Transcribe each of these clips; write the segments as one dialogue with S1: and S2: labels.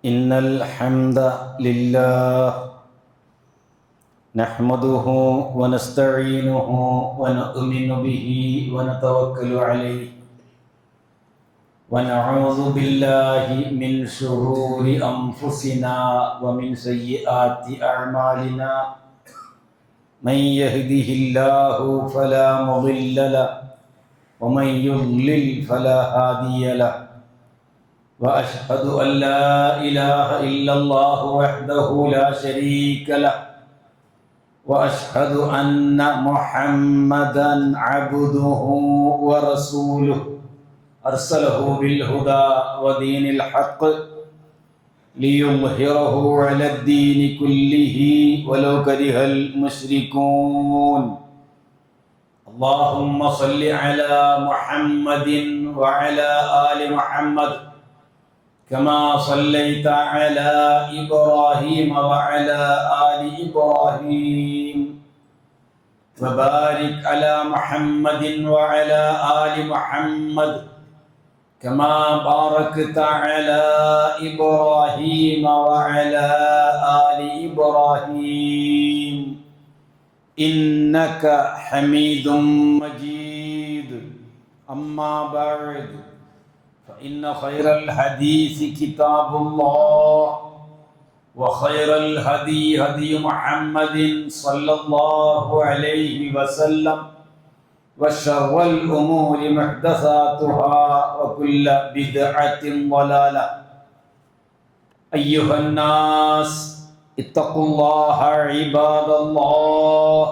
S1: إن الحمد لله نحمده ونستعينه ونؤمن به ونتوكل عليه ونعوذ بالله من شرور أنفسنا ومن سيئات أعمالنا من يهده الله فلا مضل له ومن يضلل فلا هادي له وأشهد أن لا إله إلا الله وحده لا شريك له وأشهد أن محمدا عبده ورسوله أرسله بالهدى ودين الحق ليظهره على الدين كله ولو كره المشركون اللهم صل على محمد وعلى آل محمد كما صليت على إبراهيم وعلى آل إبراهيم وبارك على محمد وعلى آل محمد كما باركت على إبراهيم وعلى آل إبراهيم إنك حميد مجيد أما بعد فإن خير الحديث كتاب الله وخير الهدي هدي محمد صلى الله عليه وسلم وشر الأمور محدثاتها وكل بدعة ضلالة أيها الناس اتقوا الله عباد الله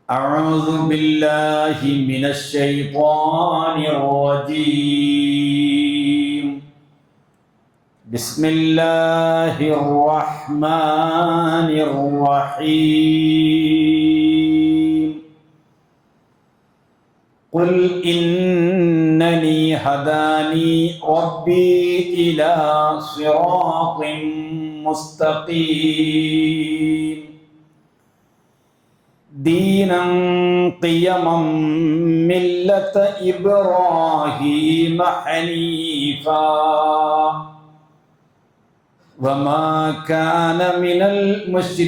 S1: أعوذ بالله من الشيطان الرجيم بسم الله الرحمن الرحيم قل إنني هداني ربي إلى صراط مستقيم دينا قيما ملة إبراهيم حنيفا وما كان من المشركين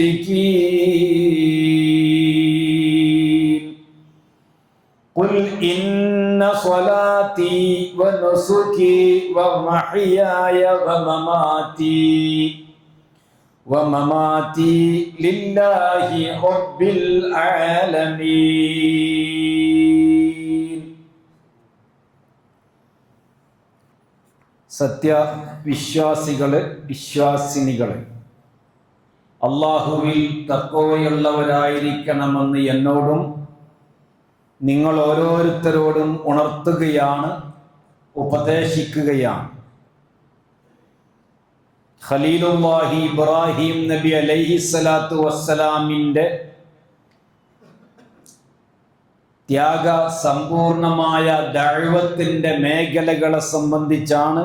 S1: قل إن صلاتي ونسكي ومحياي ومماتي لله رب العالمين സത്യവിശ്വാസികളെ വിശ്വാസിനികളെ അല്ലാഹുവിൽ തഖ്വയുള്ളവരായിരിക്കണമെന്ന് എന്നോടും നിങ്ങൾ ഓരോരുത്തരോടും ഉണർത്തുകയാണ്, ഉപദേശിക്കുകയാണ്. ഖലീലുല്ലാഹി ഇബ്രാഹിം നബി അലൈഹിസ്സലാത്തു വസ്സലാമിൻ്റെ ത്യാഗ സമ്പൂർണമായ ദഅവത്തിൻ്റെ മേഖലകളെ സംബന്ധിച്ചാണ്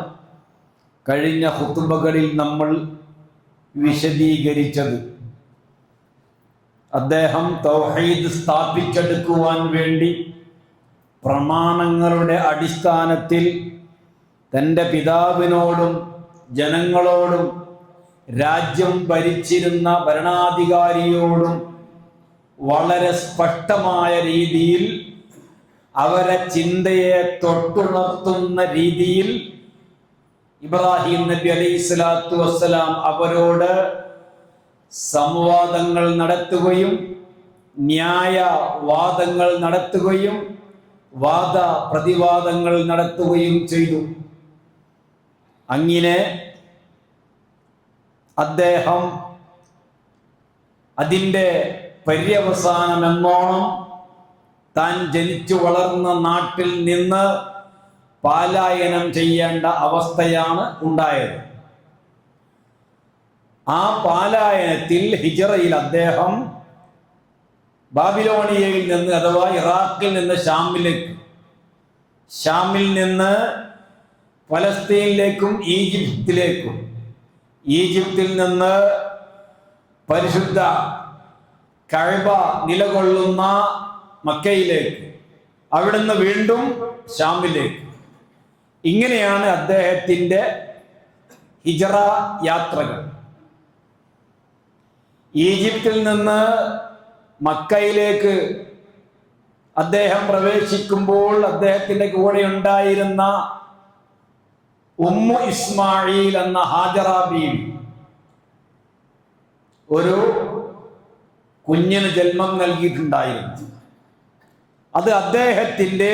S1: കഴിഞ്ഞ ഖുതുബകളിൽ നമ്മൾ വിശദീകരിച്ചത്. അദ്ദേഹം തൗഹീദ് സ്ഥാപിച്ചെടുക്കുവാൻ വേണ്ടി പ്രമാണങ്ങളുടെ അടിസ്ഥാനത്തിൽ തൻ്റെ പിതാവിനോടും ജനങ്ങളോടും രാജ്യം ഭരിച്ചിരുന്ന ഭരണാധികാരിയോടും വളരെ സ്പഷ്ടമായ രീതിയിൽ അവരെ ചിന്തയെ തൊട്ടുണർത്തുന്ന രീതിയിൽ ഇബ്രാഹിം നബി അലൈഹിസ്സലാത്തു വസ്സലാം അവരോട് സംവാദങ്ങൾ നടത്തുകയും ന്യായവാദങ്ങൾ നടത്തുകയും വാദ പ്രതിവാദങ്ങൾ നടത്തുകയും ചെയ്തു. അങ്ങനെ അദ്ദേഹം അതിൻ്റെ പര്യവസാനമെന്നോണം താൻ ജനിച്ചു വളർന്ന നാട്ടിൽ നിന്ന് പലായനം ചെയ്യേണ്ട അവസ്ഥയാണ് ഉണ്ടായത്. ആ പലായനത്തിൽ ഹിജ്റയിൽ അദ്ദേഹം ബാബിലോണിയയിൽ നിന്ന് അഥവാ ഇറാഖിൽ നിന്ന് ഷാമിൽ നിന്ന് ഫലസ്തീനിലേക്കും ഈജിപ്തിൽ നിന്ന് പരിശുദ്ധ കഅബ നിലകൊള്ളുന്ന മക്കയിലേക്ക്, അവിടുന്ന് വീണ്ടും ഷാമിലേക്ക്, ഇങ്ങനെയാണ് അദ്ദേഹത്തിൻ്റെ ഹിജറ യാത്രകൾ. ഈജിപ്തിൽ നിന്ന് മക്കയിലേക്ക് അദ്ദേഹം പ്രവേശിക്കുമ്പോൾ അദ്ദേഹത്തിന്റെ കൂടെ ഉണ്ടായിരുന്ന ഉമ്മു ഇസ്മായിൽ എന്ന ഹാജറ ബീവി ഒരു കുഞ്ഞിന് ജന്മം നൽകിയിട്ടുണ്ടായിരുന്നു. അത് അദ്ദേഹത്തിന്റെ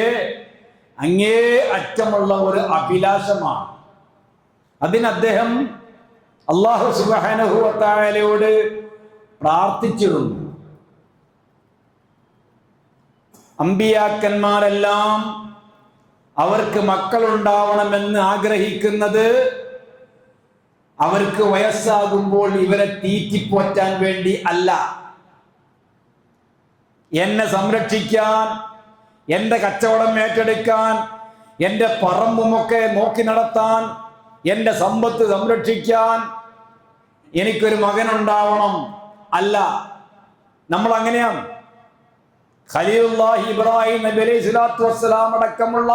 S1: അങ്ങേ അറ്റമുള്ള ഒരു അഭിലാഷമാണ്. അതിന് അദ്ദേഹം അല്ലാഹു സുബ്ഹാനഹു വ തആലയോട് പ്രാർത്ഥിച്ചിരുന്നു. അമ്പിയാക്കന്മാരെല്ലാം അവർക്ക് മക്കളുണ്ടാവണമെന്ന് ആഗ്രഹിക്കുന്നത് അവർക്ക് വയസ്സാകുമ്പോൾ ഇവരെ തീറ്റിപ്പോറ്റാൻ വേണ്ടി അല്ല, എന്നെ സംരക്ഷിക്കാൻ, എൻ്റെ കച്ചവടം ഏറ്റെടുക്കാൻ, എൻ്റെ പറമ്പുമൊക്കെ നോക്കി നടത്താൻ, എൻ്റെ സമ്പത്ത് സംരക്ഷിക്കാൻ എനിക്കൊരു മകനുണ്ടാവണം. അല്ല, നമ്മൾ അങ്ങനെയാണ്. ഖലീലുല്ലാഹി ഇബ്രാഹിം നബി അലൈഹി സ്വലാത്തു വസ്സലാം അടക്കമുള്ള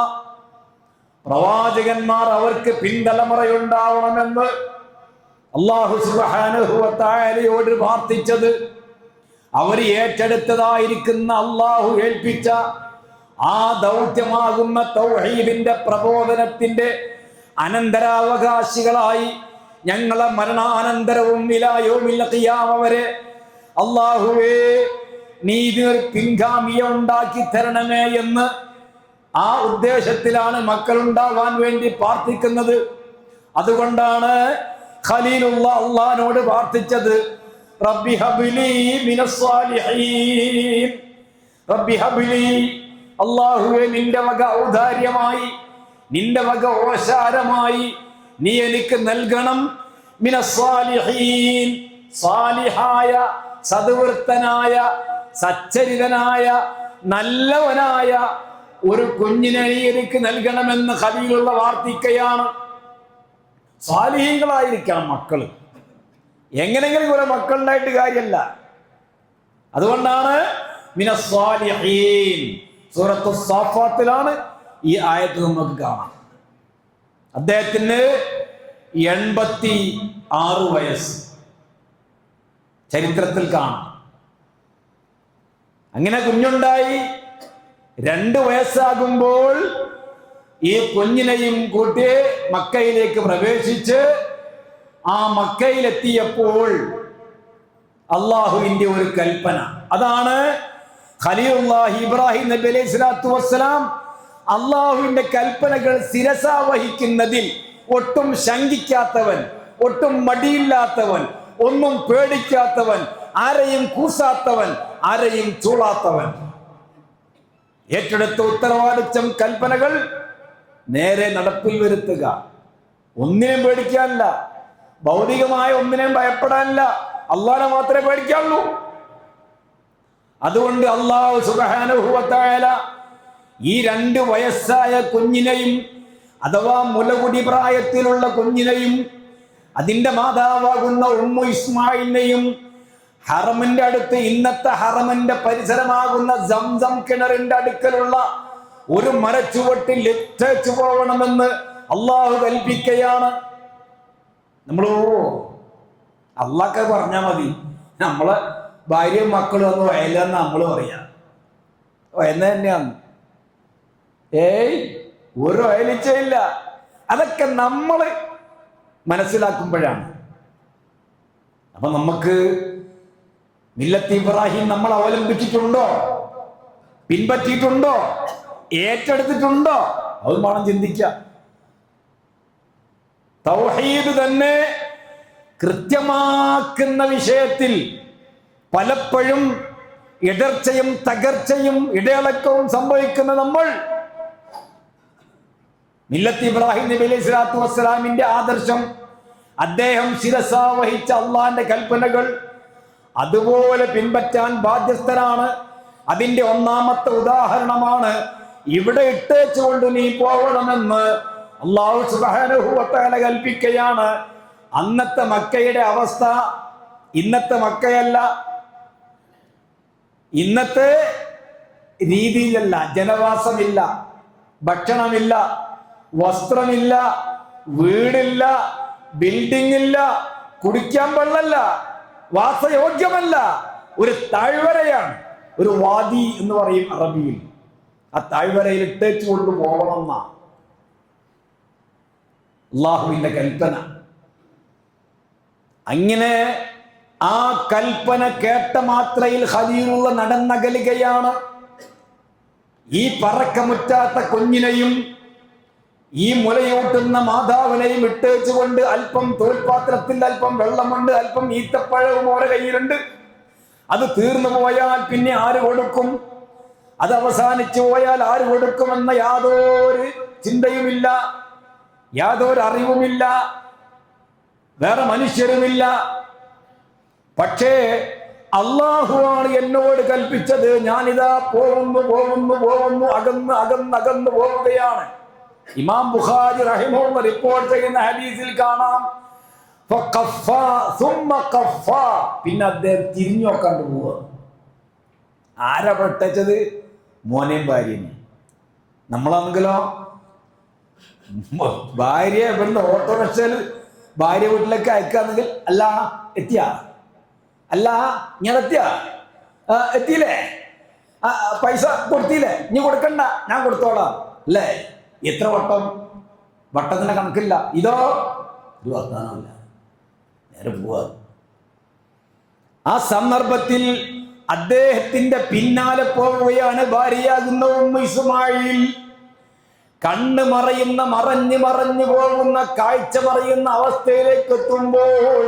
S1: പ്രവാചകന്മാർ അവർക്ക് പിൻതലമുറയുണ്ടാവണമെന്ന് അല്ലാഹു സുബ്ഹാനഹു വ തആലയോട് പ്രാർത്ഥിച്ചത് അവർ ഏറ്റെടുത്തതായിരിക്കുന്ന അല്ലാഹു ഏൽപ്പിച്ച ആ ദൗത്യമാകുന്ന തൗഹീദിന്റെ പ്രബോധനത്തിന്റെ അനന്തരാവകാശികളായി ഞങ്ങളെ മരണാനന്തരവും ഇലാ യൗമിൽ ഖിയാമ വരെ അല്ലാഹുവേ നീ ഇതിനൊരു പിൻഗാമിയെ ഉണ്ടാക്കി തരണമേ എന്ന് ആ ഉദ്ദേശത്തിലാണ് മക്കളുണ്ടാവാൻ വേണ്ടി പ്രാർത്ഥിക്കുന്നത്. അതുകൊണ്ടാണ് ഖലീലുള്ള അള്ളാഹിനോട് പ്രാർത്ഥിച്ചത്, റബ്ബി ഹബ്ലി മിനസ് സാലിഹീൻ, റബ്ബി ഹബ്ലി, അല്ലാഹുവേ നിന്റെ വക ഔദാര്യമായി, നിന്റെ വക ഓശാരമായി നീ എനിക്ക് നൽകണം, മിനസ് സാലിഹീൻ, സാലിഹായ സദ്വൃത്തനായ സച്ചരിതനായ നല്ലവനായ ഒരു കുഞ്ഞിനെ നീ എനിക്ക് നൽകണമെന്ന് ഖലീലുള്ള പ്രാർത്ഥിക്കുകയാണ്. സാലിഹീങ്ങളായിരിക്കണം മക്കള്. എങ്ങനെങ്കിലും കുറെ മക്കളുണ്ടായിട്ട് കാര്യമല്ല. അതുകൊണ്ടാണ് മിനസ് സാലിഹീൻ, സൂറത്തു സാഫാത്തിലാണ് ഈ ആയത്ത് നമുക്ക് കാണാം. അദ്ദേഹത്തിന് 86 വയസ്സ് ചരിത്രത്തിൽ കാണാം. അങ്ങനെ കുഞ്ഞുണ്ടായി. 2 വയസ്സാകുമ്പോൾ ഈ കുഞ്ഞിനെയും കൂട്ടി മക്കയിലേക്ക് പ്രവേശിച്ച് ആ മക്കയിലെത്തിയപ്പോൾ അള്ളാഹുവിന്റെ ഒരു കൽപ്പന, അതാണ് ഖലീലുല്ലാഹി ഇബ്രാഹിം നബി അലൈഹി സ്വലാത്തു വസ്സലാം അള്ളാഹുവിന്റെ കൽപ്പനകൾ ശിരസാ വഹിക്കുന്നതിൽ ഒട്ടും ശങ്കിക്കാത്തവൻ, ഒട്ടും മടിയില്ലാത്തവൻ, ഒന്നും പേടിക്കാത്തവൻ, ആരെയും കൂസാത്തവൻ, ആരെയും ചൂളാത്തവൻ. ഏറ്റെടുത്ത ഉത്തരവാദിത്വം കൽപ്പനകൾ നേരെ നടപ്പിൽ വരുത്തുക. ഒന്നിനെയും പേടിക്കാനില്ല, ഭൗതികമായ ഒന്നിനെയും ഭയപ്പെടാനില്ല, അള്ളാഹനെ മാത്രമേ പേടിക്കാനുള്ളൂ. അതുകൊണ്ട് അല്ലാഹു സുബ്ഹാനഹു വ തആല ഈ 2 വയസ്സായ കുഞ്ഞിനെയും അഥവാ മുലകുടി പ്രായത്തിലുള്ള കുഞ്ഞിനെയും അതിന്റെ മാതാവാകുന്ന ഉമ്മു ഇസ്മായിലിനെയും ഹറമിന്റെ അടുത്ത്, ഇന്നത്തെ ഹറമിന്റെ പരിസരമാകുന്ന സംസം കിണറിന്റെ അടുക്കലുള്ള ഒരു മരച്ചുവട്ടിൽ എത്തിച്ചു പോകണമെന്ന് അള്ളാഹു കൽപ്പിക്കുകയാണ്. നമ്മളോ അള്ളാഹ് പറഞ്ഞാൽ മതി, നമ്മളെ ഭാര്യയും മക്കളും ഒന്ന് വയലെന്ന് നമ്മൾ പറയാ, വയന്ന് തന്നെയാണ്. ഒരു വയലിച്ചയില്ല. അതൊക്കെ നമ്മൾ മനസ്സിലാക്കുമ്പോഴാണ്. അപ്പൊ നമുക്ക് മില്ലത്ത് ഇബ്രാഹിം നമ്മൾ അവലംബിച്ചിട്ടുണ്ടോ, പിൻപറ്റിയിട്ടുണ്ടോ, ഏറ്റെടുത്തിട്ടുണ്ടോ? അത് വേണം ചിന്തിക്കാം. തൗഹീദ് തന്നെ കൃത്യമാക്കുന്ന വിഷയത്തിൽ പലപ്പോഴും ഇടർച്ചയും തകർച്ചയും ഇടയിളക്കവും സംഭവിക്കുന്ന നമ്മൾ മില്ലത്ത് ഇബ്രാഹിം നബി അലൈഹി സ്വലാത്തു വസ്സലാമിന്റെ ആദർശം, അദ്ദേഹം ശിരസാ വഹിച്ച അള്ളാന്റെ കൽപ്പനകൾ അതുപോലെ പിൻപറ്റാൻ ബാധ്യസ്ഥരാണ്. അതിന്റെ ഒന്നാമത്തെ ഉദാഹരണമാണ് ഇവിടെ ഇട്ടേച്ചുകൊണ്ട് നീ പോകണമെന്ന് അല്ലാഹു സുബ്ഹാനഹു വ തആല കൽപ്പിക്കുകയാണ്. അന്നത്തെ മക്കയുടെ അവസ്ഥ ഇന്നത്തെ മക്കയല്ല, ഇന്നത്തെ രീതിയിലല്ല. ബിൽഡിംഗ് ഇല്ല, കുടിക്കാൻ വെള്ളമല്ല, വാസയോഗ്യമല്ല, ഒരു താഴ്വരയാണ്. ഒരു വാദി എന്ന് പറയും അറബിയിൽ. ആ താഴ്വരയിൽ ഇട്ടേച്ചു കൊണ്ട് പോകണം എന്നാ അള്ളാഹുവിന്റെ കൽപ്പന. അങ്ങനെ ആ കൽപ്പന കേട്ട മാത്രയിൽ ഖലീലുള്ള നടന്നകലുകയാണ്. ഈ പറക്കമുറ്റാത്ത കുഞ്ഞിനെയും ഈ മുലയൂട്ടുന്ന മാതാവിനെയും ഇട്ടേച്ചുകൊണ്ട് അല്പം തോൽപാത്രത്തിൽ അല്പം വെള്ളമുണ്ട്, അല്പം ഈത്തപ്പഴവും ഓരോ കയ്യിലുണ്ട്. അത് തീർന്നു പോയാൽ പിന്നെ ആര് കൊടുക്കും? അത് അവസാനിച്ചു പോയാൽ ആര് കൊടുക്കുമെന്ന യാതൊരു ചിന്തയുമില്ല, യാതൊരു അറിവുമില്ല, വേറെ മനുഷ്യരുമില്ല. പക്ഷേ അള്ളാഹുവാണ് എന്നോട് കൽപ്പിച്ചത്. ഞാനിതാ പോകുന്നു, അകന്ന് പോവുകയാണ്. ഇമാം ബുഖാരി റഹിമഹുല്ലാഹ് റിപ്പോർട്ട് ചെയ്യുന്ന ഹദീസിൽ കാണാം, പിന്നെ അദ്ദേഹം തിരിഞ്ഞു നോക്കാണ്ട് പോവുക. ആരാ പെട്ടത്? മോനെയും ഭാര്യനെ. നമ്മളാണെങ്കിലോ ഭാര്യ ഇവിടുന്ന് ഓട്ടോറിക്ഷയിൽ ഭാര്യ വീട്ടിലേക്ക് അയക്കാന്നെങ്കിൽ, അല്ല എത്തിയാ, അല്ല ഞാൻ എത്തിയില്ലേ, പൈസ കൊടുത്തില്ലേ, ഇനി കൊടുക്കണ്ട, ഞാൻ കൊടുത്തോളാം അല്ലേ? എത്ര വട്ടത്തിന് കണക്കില്ല. ഇതോ ഒരു വർത്താനമില്ല, നേരെ പോവാ. ആ സന്ദർഭത്തിൽ അദ്ദേഹത്തിന്റെ പിന്നാലെ പോവുകയാണ് ഭാര്യയാകുന്ന ഉമ്മു ഇസ്മായിൽ. കണ്ണ് മറയുന്ന, മറഞ്ഞു പോകുന്ന, കാഴ്ച മറയുന്ന അവസ്ഥയിലേക്ക് എത്തുമ്പോൾ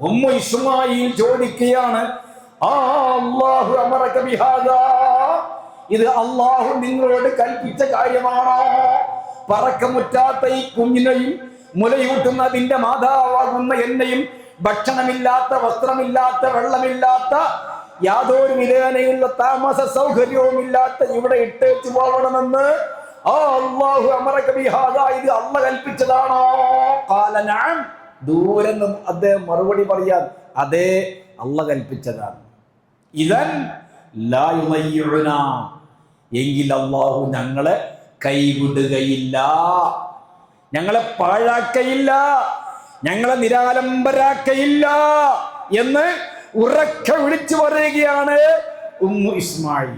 S1: ഉമ്മു ഇസ്മായിൽ ചോദിക്കുകയാണ്, അല്ലാഹു അമറക ബിഹാദാ, ഇത് അള്ളാഹു നിങ്ങളോട് കൽപ്പിച്ച കാര്യമാണോ? പറക്കമുറ്റാത്ത ഈ കുഞ്ഞിനെയും മുലയൂട്ടുന്ന അതിന്റെ മാതാവാകുന്ന എന്നെയും ഭക്ഷണമില്ലാത്ത, വസ്ത്രമില്ലാത്ത, വെള്ളമില്ലാത്ത, യാതൊരു വിലേനയുള്ള താമസ സൗകര്യവുമില്ലാത്ത ഇവിടെ ഇട്ടേച്ചു പോകണമെന്ന് അല്ലാഹു അമറക ബിഹാദാ, ഇത് അള്ളാഹു കൽപ്പിച്ചതാണോ? ഖാല നഅം, ദൂരെ നിന്നും അദ്ദേഹം മറുപടി പറയാൻ, അതേ, അള്ളാഹു കൽപ്പിച്ചതാണ്. ഇദൻ ലാ യുളയ്യുനാ, എങ്കിൽ അള്ളാഹു ഞങ്ങളെ കൈവിടുകയില്ല, ഞങ്ങളെ പാഴാക്കയില്ല, ഞങ്ങളെ നിരാലംബരാക്കയില്ല എന്ന് ഉറക്കെ വിളിച്ചു പറയുകയാണ് ഉമ്മു ഇസ്മായിൽ.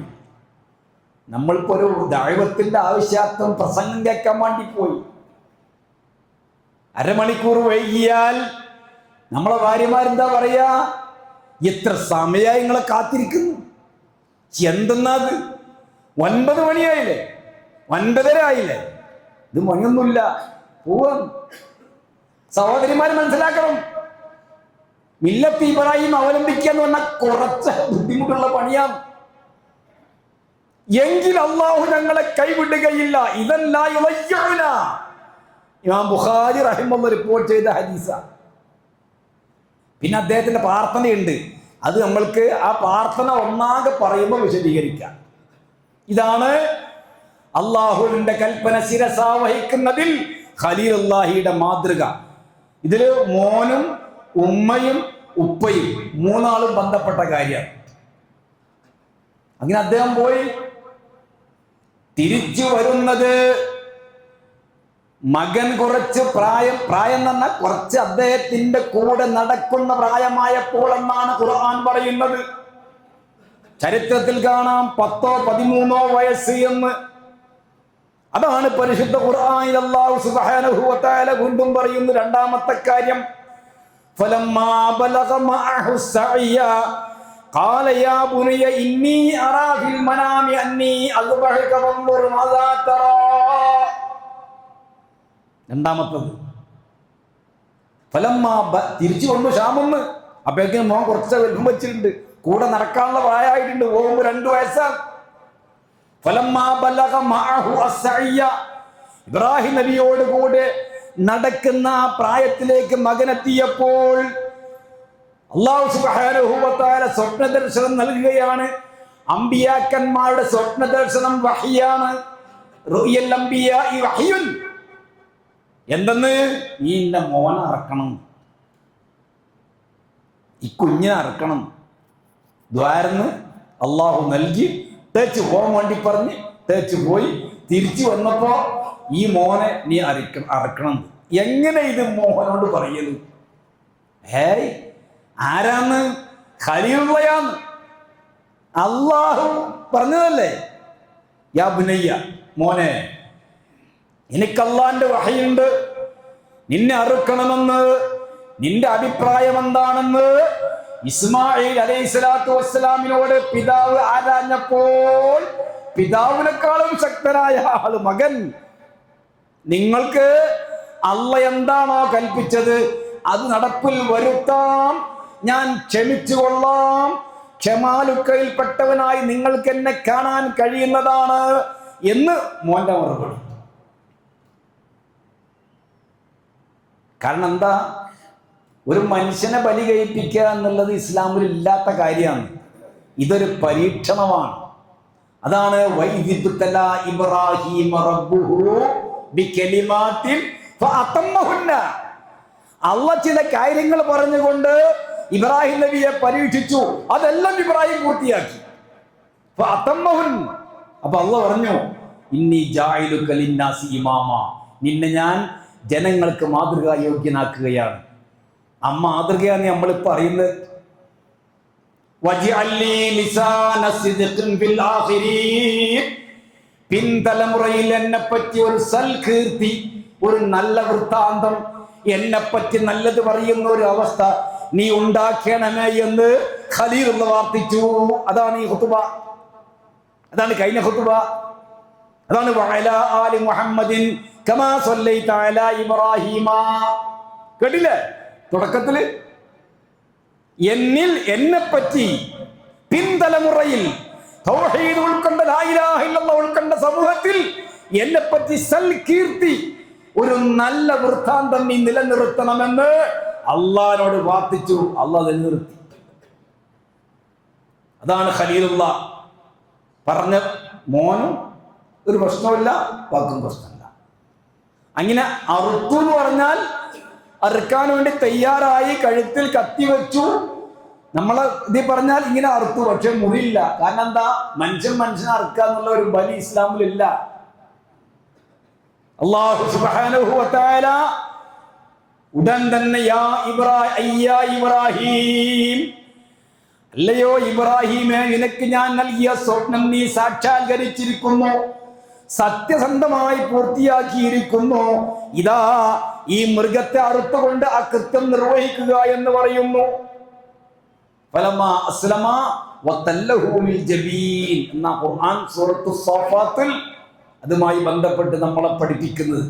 S1: നമ്മളിപ്പോ ഒരു ദഅവത്തിന്റെ ആവശ്യാർത്ഥം പ്രസംഗം കേൾക്കാൻ വേണ്ടി പോയി, അരമണിക്കൂർ വൈകിയാൽ നമ്മളെ ഭാര്യമാരെന്താ പറയാ, എത്ര സമയമായി നിങ്ങളെ കാത്തിരിക്കുന്നു, എന്തെന്നത് 9 മണിയായില്ലേ, 9:30 ആയില്ലേ, ഇത് മണിയൊന്നുമില്ല, പോവാം. സഹോദരിമാർ മനസ്സിലാക്കണം, മില്ലത്ത് ഇബ്രാഹിം അവലംബിക്കുക എന്ന് പറഞ്ഞാൽ കുറച്ച് ബുദ്ധിമുട്ടുള്ള പണിയാണ്. എങ്കിൽ അള്ളാഹു ഞങ്ങളെ കൈവിടുകയില്ല. ഇതല്ലാ യുളയ്യുനാ, ഇമാം ബുഖാരി റഹിമഹുല്ലാഹ് റിപ്പോർട്ട് ചെയ്ത ഹദീസ. പിന്നെ അദ്ദേഹത്തിന്റെ പ്രാർത്ഥനയുണ്ട്, അത് നമ്മൾക്ക് ആ പ്രാർത്ഥന ഒന്നാകെ പറയുമ്പോൾ വിശദീകരിക്കാം. ഇതാണ് അള്ളാഹുവിന്റെ കൽപ്പന ശിരസാ വഹിക്കുന്നതിൽ ഖലീലുള്ളാഹിയുടെ മാതൃക. ഇതില് മോനും ഉമ്മയും ഉപ്പയും 3 ആളും ബന്ധപ്പെട്ട കാര്യമാണ്. അങ്ങനെ അദ്ദേഹം പോയി. തിരിച്ചു വരുന്നത് മകൻ കുറച്ച് പ്രായം എന്ന് പറഞ്ഞാൽ കുറച്ച് അദ്ദേഹത്തിന്റെ കൂടെ നടക്കുന്ന പ്രായമായപ്പോൾ എന്നാണ് ഖുർആൻ പറയുന്നത്. ചരിത്രത്തിൽ കാണാം 10-13 വയസ്സ് എന്ന്. അതാണ് പരിശുദ്ധ ഖുർആനിൽ അല്ലാഹു സുബ്ഹാനഹു വ തആല വീണ്ടും പറയുന്നു രണ്ടാമത്തെ കാര്യം, ഫലമ്മാ ബലഗ മഅഹു സഅയ ഖാല യാ ബുനയ്യ ഇന്നി അറാ ഫിൽ മനാമി അന്നി അസ്ബഹുക ഫൻദുർ മാദാ തറാ. രണ്ടാമത്തത് ഫലമ്മാ, തിരിച്ചു കൊണ്ടു ഷാമെന്ന്. അപ്പോഴേക്കും മോൻ കുറച്ച് വലുപ്പം വെച്ചിട്ടുണ്ട്, കൂടെ നടക്കാനുള്ള പ്രായമായിട്ടുണ്ട്, പോകുമ്പോൾ 2 വയസ്സാണ്. ഫലമ്മാ ബലഗ മഅഹു അസ്സഅയ, ഇബ്രാഹിം നബിയോട് കൂടെ നടക്കുന്ന ആ പ്രായത്തിലേക്ക് മകനെത്തിയപ്പോൾ അല്ലാഹു സുബ്ഹാനഹു വ തആല സ്വപ്ന ദർശനം നൽകുകയാണ്. അമ്പിയാക്കന്മാരുടെ സ്വപ്ന ദർശനം വഹ്യാണ്. റുയൽ അംബിയാഇ വഹ്യുൻ. എന്തെന്ന്? നീ എന്റെ മോനെ അറക്കണം, ഈ കുഞ്ഞിനെ അറക്കണം. ദ്വാരന്ന് അള്ളാഹു നൽകി. തേച്ച് പോകാൻ വേണ്ടി പറഞ്ഞ് തേച്ച് പോയി. തിരിച്ചു വന്നപ്പോ ഈ മോനെ നീ അറക്കണം. എങ്ങനെ ഇത് മോഹനോട് പറയുന്നു? ഹേയ്, ആരാന്ന്? ഖലീലുള്ളയാന്ന്. അള്ളാഹു പറഞ്ഞതല്ലേ, യാ ബുനയ്യ, മോനെ, എനിക്ക് അള്ളാന്റെ വഹയുണ്ട്, നിന്നെ അറുക്കണമെന്ന്. നിന്റെ അഭിപ്രായം എന്താണെന്ന് ഇസ്മായിൽ അലൈഹിസ്സലാത്തു വസ്സലാമിനോട് പിതാവ് ആരാഞ്ഞപ്പോൾ പിതാവിനെക്കാളും ശക്തനായ ആള് മകൻ, നിങ്ങൾക്ക് അള്ള എന്താണോ കൽപ്പിച്ചത് അത് നടപ്പിൽ വരുത്താം, ഞാൻ ക്ഷമിച്ചു കൊള്ളാം, ക്ഷമാലുക്കയിൽപ്പെട്ടവനായി നിങ്ങൾക്ക് എന്നെ കാണാൻ കഴിയുന്നതാണ് എന്ന് മോന്റെ മറുപടി. കാരണം എന്താ? ഒരു മനുഷ്യനെ ബലി കഴിപ്പിക്കുക എന്നുള്ളത് ഇസ്ലാമിൽ ഇല്ലാത്ത കാര്യമാണ്. ഇതൊരു പരീക്ഷണമാണ്. അതാണ് ഇബ്രാഹിം റബ്ബുഹു ബികലിമാത്തിൻ ഫഅതമ്മഹുന്ന. അല്ലാഹ് ചില കാര്യങ്ങൾ പറഞ്ഞുകൊണ്ട് ഇബ്രാഹിം നബിയെ പരീക്ഷിച്ചു, അതെല്ലാം ഇബ്രാഹിം പൂർത്തിയാക്കി. ഫഅതമ്മഹുൻ. അപ്പൊ അല്ലാഹ് പറഞ്ഞു, ഇന്നി ജാഇലുക ലിന്നാസി ഇമാമ, നിന്നെ ഞാൻ ജനങ്ങൾക്ക് മാതൃകാ യോഗ്യനാക്കുകയാണ്. ആ മാതൃകയാണ് നമ്മളിപ്പോ അറിയുന്നത്. പിൻതലമുറയിൽ എന്നെ പറ്റി ഒരു സൽകീർത്തി, ഒരു നല്ല വൃത്താന്തം, എന്നെ പറ്റി നല്ലത് പറയുന്ന ഒരു അവസ്ഥ നീ ഉണ്ടാക്കണമേ എന്ന് ഖലീലുള്ള പ്രാർത്ഥിച്ചു. അതാണ് ഈ ഖുതുബ, അതാണ് കഴിഞ്ഞ ഖുതുബ. അതാണ് വഅലാ ആലി മുഹമ്മദിൻ കമാ സല്ലൈത അലാ ഇബ്രാഹീമ. കേട്ടില്ലേ തുടക്കത്തില്? എന്നിൽ എന്നെപ്പറ്റി പിൻതലമുറയിൽ തൗഹീദ് ഉൾക്കൊണ്ട, ലാ ഇലാഹ ഇല്ലല്ലാഹ് ഉൾക്കൊണ്ട സമൂഹത്തിൽ എന്നെപ്പറ്റി സൽകീർത്തി, ഒരു നല്ല വൃത്താന്തം നീ നിലനിർത്തണമെന്ന് അള്ളാഹിനോട് പ്രാർത്ഥിച്ചു. അള്ളാഹ് നിലനിർത്തി. അതാണ് ഖലീലുള്ള പറഞ്ഞ മോനും ഒരു പ്രശ്നമില്ല, വാക്കും പ്രശ്നമില്ല. അങ്ങനെ അറുത്തു എന്ന് പറഞ്ഞാൽ അറുക്കാൻ വേണ്ടി തയ്യാറായി, കഴുത്തിൽ കത്തി വെച്ചു. നമ്മളെ ഇതിൽ പറഞ്ഞാൽ ഇങ്ങനെ അറുത്തു, പക്ഷെ മുറിയില്ല. കാരണം എന്താ? മനുഷ്യനെ അറുക്കുക എന്നുള്ള ഒരു ബലി ഇസ്ലാമിലില്ല. അല്ലാഹു സുബ്ഹാനഹു വ തആല ഉടൻ തന്നെ യാ ഇബ്രാഹിം, അല്ലയോ ഇബ്രാഹിമേ, നിനക്ക് ഞാൻ നൽകിയ സ്വപ്നം നീ സാക്ഷാത്കരിച്ചിരിക്കുന്നു, സത്യസന്ധമായി പൂർത്തിയാക്കിയിരിക്കുന്നു. ഇതാ ഈ മൃഗത്തെ അറുത്തുകൊണ്ട് ആ കൃത്യം നിർവഹിക്കുക എന്ന് പറയുന്നു. ഫലമാ അസ്ലമ വതല്ലഹു ലിൽ ജബീൻ എന്ന ഖുർആൻ സൂറത്തു സ്വാഫാത്തിൽ അതുമായി ബന്ധപ്പെട്ട് നമ്മളെ പഠിപ്പിക്കുന്നത്.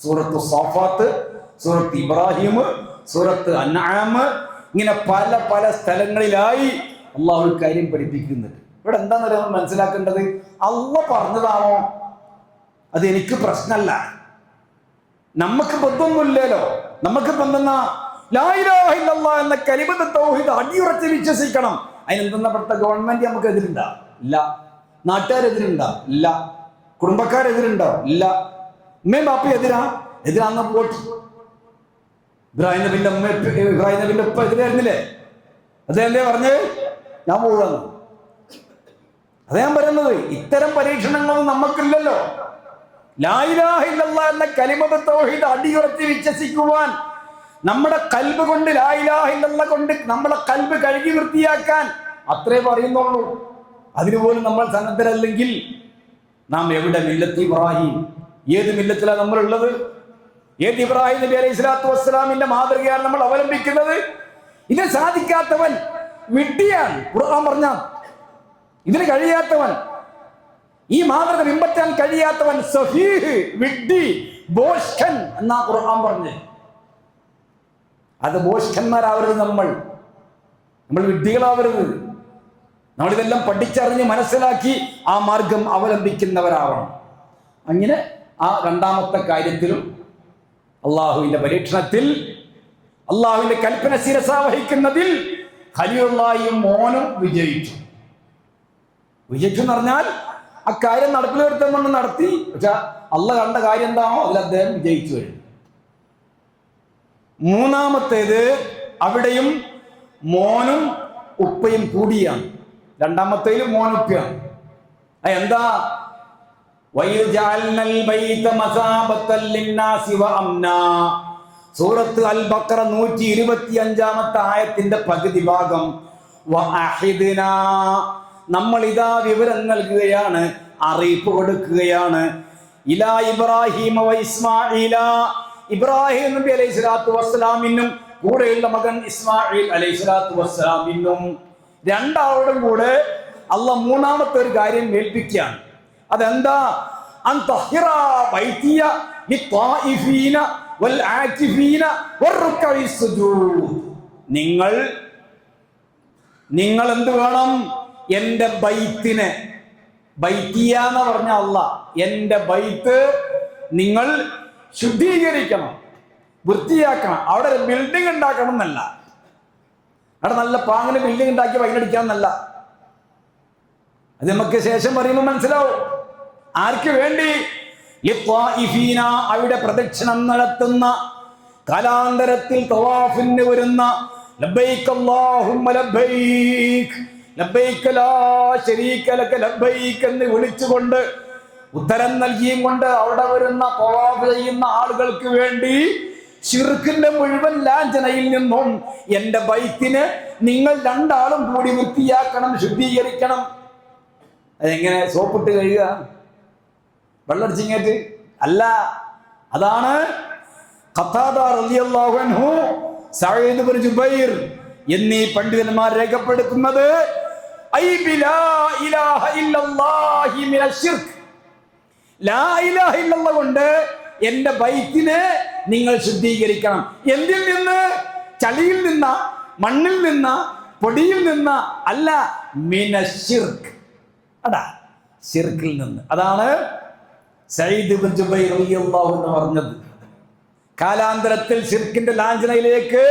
S1: സൂറത്തു സ്വാഫാത്ത്, സൂറത്ത് ഇബ്രാഹിം, സൂറത്ത് അൻആം, ഇങ്ങനെ പല പല സ്ഥലങ്ങളിലായി അള്ളാഹു കാര്യം പഠിപ്പിക്കുന്നുണ്ട്. ഇവിടെ എന്താണെന്ന് നമ്മൾ മനസ്സിലാക്കേണ്ടത്? അള്ളാഹ് പറഞ്ഞതാണോ അത് എനിക്ക് പ്രശ്നമല്ല. നമുക്ക് ബന്ധമൊന്നുമില്ലല്ലോ. നമുക്ക് ബന്ധന്ന ലാ ഇലാഹ ഇല്ലല്ലാഹ് എന്ന കലിമത്ത് തൗഹീദ് അടിയുറച്ച് വിശ്വസിക്കണം. അതിനെന്തെന്ന പെട്ട ഗവൺമെന്റ് നമുക്ക് എതിരുണ്ടോ? ഇല്ല. നാട്ടുകാരെതിരുണ്ടോ? ഇല്ല. കുടുംബക്കാരെതിരുണ്ടോ? ഇല്ല. ഉമ്മയും ബാപ്പയും എതിരാന്ന് പോട്ട്. ഇബ്രാഹിം നബിന്റെ ഉപ്പ എതിരായിരുന്നില്ലേ? അദ്ദേഹം പറഞ്ഞ് ഞാൻ പോകാന്ന്. അതേ ഞാൻ പറയുന്നത്. ഇത്തരം പരീക്ഷണങ്ങളൊന്നും നമുക്കില്ലല്ലോ. ലാ ഇലാഹ ഇല്ലല്ലാഹ് എന്ന കലിമത്ത് തൗഹീദ് അടിയുറച്ച് വിശ്വസിക്കുവാൻ, നമ്മുടെ കൽബ് കൊണ്ട് ലാ ഇലാഹ ഇല്ലല്ലാഹ് കൊണ്ട് നമ്മളെ കൽബ് കഴുകി വൃത്തിയാക്കാൻ അത്രേ പറയുന്നുള്ളൂ. അതിനുപോലും നമ്മൾ സന്നദ്ധരല്ലെങ്കിൽ നാം എവിടെ? മില്ലത്ത് ഇബ്രാഹിം. ഏത് മില്ലത്തിലാണ് നമ്മളുള്ളത്? ഏത് ഇബ്രാഹിം നബി അലൈഹി സ്വലാത്തു വസ്സലാമിന്റെ മാതൃകയാണ് നമ്മൾ അവലംബിക്കുന്നത്? ഇത് സാധിക്കാത്തവൻ വിഡ്ഢിയാണ്. ഖുർആൻ പറഞ്ഞ ഇതിന് കഴിയാത്തവൻ, ഈ മാതൃക പിൻപറ്റാൻ കഴിയാത്തവൻ സഫീഹ്, വിഡ്ഢി, ബോഷ്കൻ എന്നാ ഖുർആൻ പറഞ്ഞ്. അത് ബോഷ്കന്മാരാവരുത്. നമ്മൾ വിഡ്ഢികളാവരുത്. നമ്മളിതെല്ലാം പഠിച്ചറിഞ്ഞ് മനസ്സിലാക്കി ആ മാർഗം അവലംബിക്കുന്നവരാവണം. അങ്ങനെ ആ രണ്ടാമത്തെ കാര്യത്തിലും അള്ളാഹുവിന്റെ പരീക്ഷണത്തിൽ, അള്ളാഹുവിന്റെ കൽപ്പന ശിരസ വഹിക്കുന്നതിൽ ഖലീലുള്ളാഹിയും മോനും വിജയിച്ചു. വിജയിച്ചു എന്ന് പറഞ്ഞാൽ ആ കാര്യം നടപ്പിൽ വരുത്തുമ്പോൾ നടത്തി. പക്ഷെ അള്ളാഹ് കണ്ട കാര്യം എന്താണോ അതിൽ അദ്ദേഹം വിജയിച്ചു കഴിഞ്ഞു. മൂന്നാമത്തേത്, അവിടെയും മോനും ഉപ്പയും കൂടിയാണ്. രണ്ടാമത്തേലും മോനുപ്പയാണ്. എന്താ? വയജഅൽനൽ ബൈത മസാബത്തൽ ലിന്നാസി വഅംനാ. സൂറത്ത് അൽ ബഖറ 125-ാമത്തെ ആയത്തിന്റെ പകുതി ഭാഗം. വഅഹിദ്നാ, നമ്മൾ ഇതാ വിവരം നൽകുകയാണ്, അറിയിപ്പ് കൊടുക്കുകയാണ്. ഇലാ ഇബ്രാഹിം വ ഇസ്മാഈല, ഇബ്രാഹിം നബി അലൈഹിസ്സലാത്തു വസ്സലാമിനും കൂടെയുള്ള മകൻ ഇസ്മായിൽ അലൈഹിസ്സലാത്തു വസ്സലാമിനും, രണ്ടാളോടും കൂടെ അള്ളാഹ് മൂന്നാമത്തെ ഒരു കാര്യം ഏൽപ്പിക്കുകയാണ്. അതെന്താ? അൻ തഹിറ ബൈതിയ ലിത്വാഇഫീന വൽ ആകിഫീന വറുക്കഇ സുജൂദ്. നിങ്ങൾ എന്ത് വേണം? എൻ്റെ ബൈത്തിനെ, ബൈത്തിയ എന്ന് പറഞ്ഞ അള്ളാഹ്, എൻ്റെ ബൈത്ത് നിങ്ങൾ ശുദ്ധീകരിക്കണം, വൃത്തിയാക്കണം. അവിടെ ഒരു ബിൽഡിംഗ് ഉണ്ടാക്കണം എന്നല്ല, അവിടെ നല്ല പാങ്ങിന് ബിൽഡിംഗ് ഉണ്ടാക്കി വൈകടിക്കാന്നല്ല. അത് നമുക്ക് ശേഷം പറയുമ്പോൾ മനസ്സിലാവും. ആർക്ക് വേണ്ടി? ലിത്വാഇഫീന, അവിടെ പ്രദക്ഷിണം നടത്തുന്ന, കാലാന്തരത്തിൽ തവാഫിന് വരുന്ന, ലബ്ബൈക അല്ലാഹുമ്മ ലബ്ബൈക ലബ്ബൈക ലാ ശരീക ലക ലബ്ബൈക എന്ന് വിളിച്ചുകൊണ്ട് ഉത്തരം നൽകിയും കൊണ്ട് അവിടെ വരുന്ന തവാഫ് ചെയ്യുന്ന ആളുകൾക്ക് വേണ്ടി ശിർക്കിന്റെ മുഴുവൻ ലാഞ്ചനയിൽ നിന്നും എൻ്റെ ബൈത്തിനെ നിങ്ങൾ രണ്ടാളും കൂടി വൃത്തിയാക്കണം, ശുദ്ധീകരിക്കണം. അതെങ്ങനെ? സോപ്പിട്ട് കഴിയുക, വെള്ളടിച്ചിങ്ങേറ്റ് അല്ല. അതാണ് ഖത്താദ റളിയല്ലാഹു അൻഹു, സഈദ് ഇബ്നു ജുബൈർ എന്നീ പണ്ഡിതന്മാർ രേഖപ്പെടുത്തുന്നത്. ഐ ബിലാ ഇലാഹ ഇല്ലല്ലാഹി മിനശ് ശിർക്ക്, ലാ ഇലാഹ ഇല്ലല്ലാഹ് കൊണ്ട് എൻ്റെ ബൈത്തിനെ നിങ്ങൾ ശുദ്ധീകരിക്കണം. എന്തിൽ നിന്ന്? ചളിയിൽ നിന്ന, മണ്ണിൽ നിന്ന, പൊടിയിൽ നിന്ന അല്ല, മിനശ് ശിർക്ക്. അതാ ശിർക്കിൽ നിന്ന്. അതാണ് സഈദ് ഇബ്നു ജുബൈർ റളിയല്ലാഹു അൻഹു പറഞ്ഞത്. കാലാന്തരത്തിൽ ശിർക്കിന്റെ ലാഞ്ചനയിലേക്ക്